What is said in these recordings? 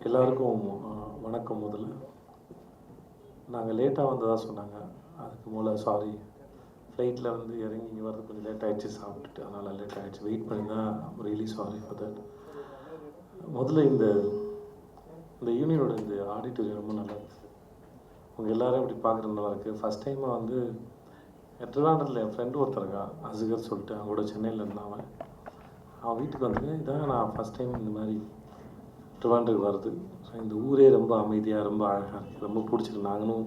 எல்லாருக்கும் வணக்கம். முதல்ல நாங்கள் லேட்டாக வந்ததாக சொன்னாங்க. அதுக்கு மூலம் சாரி. ஃப்ளைட்டில் வந்து இறங்கி இங்கே வரது கொஞ்சம் லேட் ஆகிடுச்சு, சாப்பிட்டுட்டு அதனால் லேட் ஆகிடுச்சு. வெயிட் பண்ணி தான் ரியலி சாரி ஃபார் தட். முதல்ல இந்த யூனியனோட இந்த ஆடிட்டோரியம் ரொம்ப நல்லா இருக்குது. உங்கள் எல்லோரும் இப்படி பார்க்குறது நல்லா இருக்குது. ஃபஸ்ட் டைமாக வந்து ட்ரிவாண்டத்தில் என் ஃப்ரெண்டு ஒருத்தர் இருக்கான், அசுகர் சொல்லிட்டு. அவங்க கூட சென்னையில் இருந்தான். அவன் வீட்டுக்கு வந்துட்டு இதான் நான் ஃபஸ்ட் டைம் இந்த மாதிரி ட்ரிவாண்டருக்கு வருது. ஸோ இந்த ஊரே ரொம்ப அமைதியாக, ரொம்ப அழகாக இருக்குது. ரொம்ப பிடிச்சிருக்கு. நாங்களும்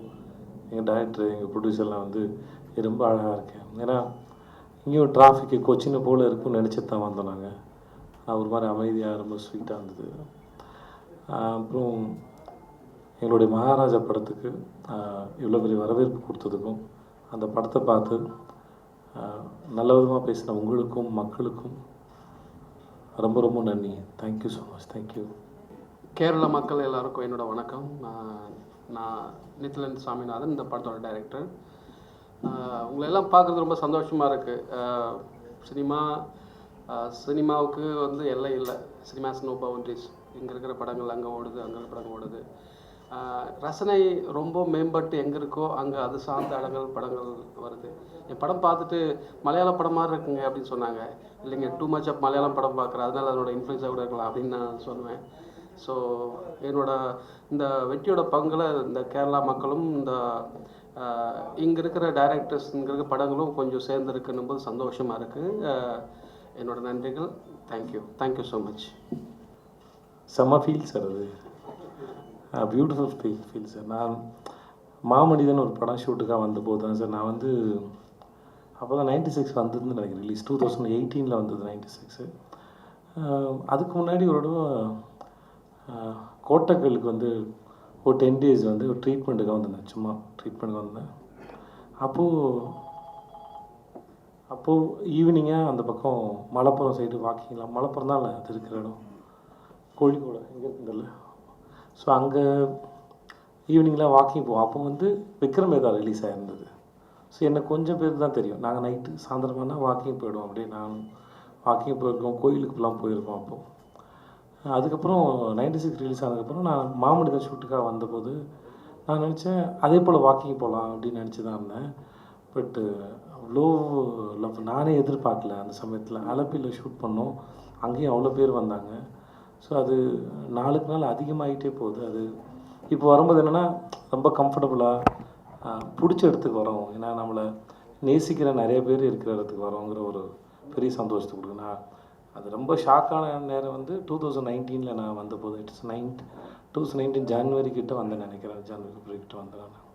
எங்கள் டைரக்டர், எங்கள் ப்ரொடியூசர்லாம் வந்து இது ரொம்ப அழகாக இருக்கேன். ஏன்னா இங்கேயும் டிராஃபிக்கு கொச்சினை போல் இருக்கும்னு நினச்சிட்டு தான் வந்தோம் நாங்கள். ஒரு மாதிரி அமைதியாக ரொம்ப ஸ்வீட்டாக இருந்தது. அப்புறம் எங்களுடைய மகாராஜா படத்துக்கு இவ்வளோ பெரிய வரவேற்பு கொடுத்ததுக்கும், அந்த படத்தை பார்த்து நல்ல விதமாக பேசின உங்களுக்கும் மக்களுக்கும் ரொம்ப ரொம்ப நன்றி. Thank you so much. Thank you. Kerala மக்கள் எல்லாருக்கும் என்னோடய வணக்கம். நான் நித்யலன் சாமிநாதன், இந்த படத்தோட டைரக்டர். உங்களை எல்லாம் பார்க்குறது ரொம்ப சந்தோஷமாக இருக்குது. சினிமாவுக்கு வந்து எல்லை இல்லை. Cinemas no boundaries. இங்கே இருக்கிற படங்கள் அங்கே ஓடுது, அங்கே இருக்கிற படங்கள் ஓடுது. ரசனை ரொம்ப மேம்பட்டு எங்கே இருக்கோ அங்கே அது சார்ந்த படங்கள் வருது. என் படம் பார்த்துட்டு மலையாள படம் மாதிரி இருக்குங்க அப்படின்னு சொன்னாங்க. இல்லைங்க, டூ மச் ஆஃப் மலையாளம் படம் பார்க்குறேன், அதனால் அதனோட இன்ஃப்ளூயன்ஸாக கூட இருக்கலாம் அப்படின்னு நான் சொல்லுவேன். ஸோ இந்த வெற்றியோட பங்கில் இந்த கேரளா மக்களும் இந்த இங்கே இருக்கிற டைரக்டர்ஸ், இங்கே இருக்கிற படங்களும் கொஞ்சம் சேர்ந்துருக்குன்னும் போது சந்தோஷமாக இருக்குது. என்னோட நன்றிகள். Thank you so much. செம்ம ஃபீல் சார். அது பியூட்டிஃபுல் ஃபீல் சார். நான் மாமனிதன் ஒரு படம் ஷூட்டுக்காக வந்தபோது தான் சார், நான் வந்து அப்போ தான் 96 வந்ததுன்னு நினைக்கிறேன். ரிலீஸ் 2018 வந்தது, 96. அதுக்கு முன்னாடி ஒரு கோட்டக்கலுக்கு வந்து ஒரு 10 days வந்து ஒரு ட்ரீட்மெண்ட்டுக்காக வந்திருந்தேன். சும்மா ட்ரீட்மெண்ட்டுக்கு வந்தேன். அப்போது ஈவினிங்காக அந்த பக்கம் மலப்புரம் சைடு வாக்கிங்லாம், மலப்புரம் தான் இல்லை அது இருக்கிற இடம், கோழிக்கோடு எங்கே இருக்குதில்ல. ஸோ அங்கே ஈவினிங்லாம் வாக்கிங் போவோம். அப்போ வந்து விக்ரம் வேதா ரிலீஸ் ஆகிருந்தது. ஸோ எனக்கு கொஞ்சம் பேர் தான் தெரியும். நாங்கள் நைட்டு சாயந்தரமானா வாக்கிங் போயிடுவோம். அப்படியே நானும் வாக்கிங் போயிருக்கோம், கோயிலுக்குலாம் போயிருக்கோம். அப்போது அதுக்கப்புறம் 96 ரிலீஸ் ஆனதுக்கப்புறம் நான் மாமனிதன் ஷூட்டுக்காக வந்தபோது நான் நினச்சேன் அதே போல் வாக்கிங் போகலாம் அப்படின்னு நினச்சி தான் இருந்தேன். பட்டு அவ்வளோ நானே எதிர்பார்க்கல. அந்த சமயத்தில் அலப்பியில் ஷூட் பண்ணோம். அங்கேயும் அவ்வளோ பேர் வந்தாங்க. ஸோ அது நாளுக்கு நாள் அதிகமாகிட்டே போகுது. அது இப்போ வரும்போது என்னென்னா ரொம்ப கம்ஃபர்டபுளாக பிடிச்ச இடத்துக்கு வரோம். ஏன்னா நம்மளை நேசிக்கிற நிறைய பேர் இருக்கிற இடத்துக்கு வரோங்கிற ஒரு பெரிய சந்தோஷத்தை கொடுக்குண்ணா. அது ரொம்ப ஷாக்கான நேரம் வந்து 2019 நான் வந்தபோது, 2019 ஜனவரி கிட்ட வந்தேன் நினைக்கிறேன். ஜனவரி கிட்ட வந்தேன் நான்.